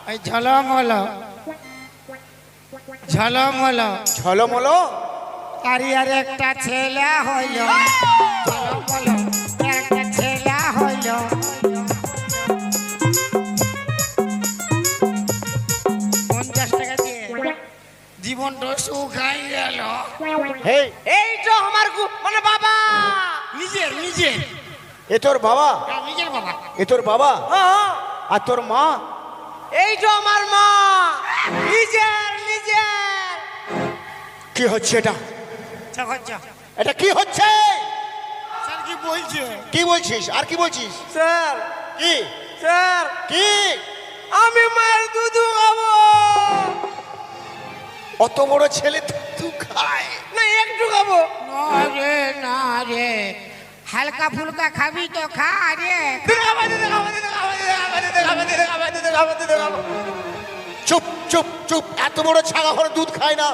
ওই ঝলমল ঝলমল ঝলমল আরে আর একটা ছেলে হইল ঝলমল একটা ছেলে হইল 50 টাকা দিয়ে জীবনটা সুখাই গেল। এই তো আমার মানে বাবা নিজের নিজের এ তোর বাবা নিজের বাবা এ তোর বাবা আর তোর মা এই তো আমার মা নিজের নিজের। কি হচ্ছে এটা চাকচ্চা এটা কি হচ্ছে স্যার কি বলছে? কি বলছিস আর কি বলছিস স্যার কি স্যার কি আমি মায়ের দুধ খাবো অত বড় ছেলে তুই খায় না একটু খাবো। না রে হালকা ফুলকা খাবি তো খা রে। চুপ চুপ চুপ এত বড় ছাগা দুধ খায় না।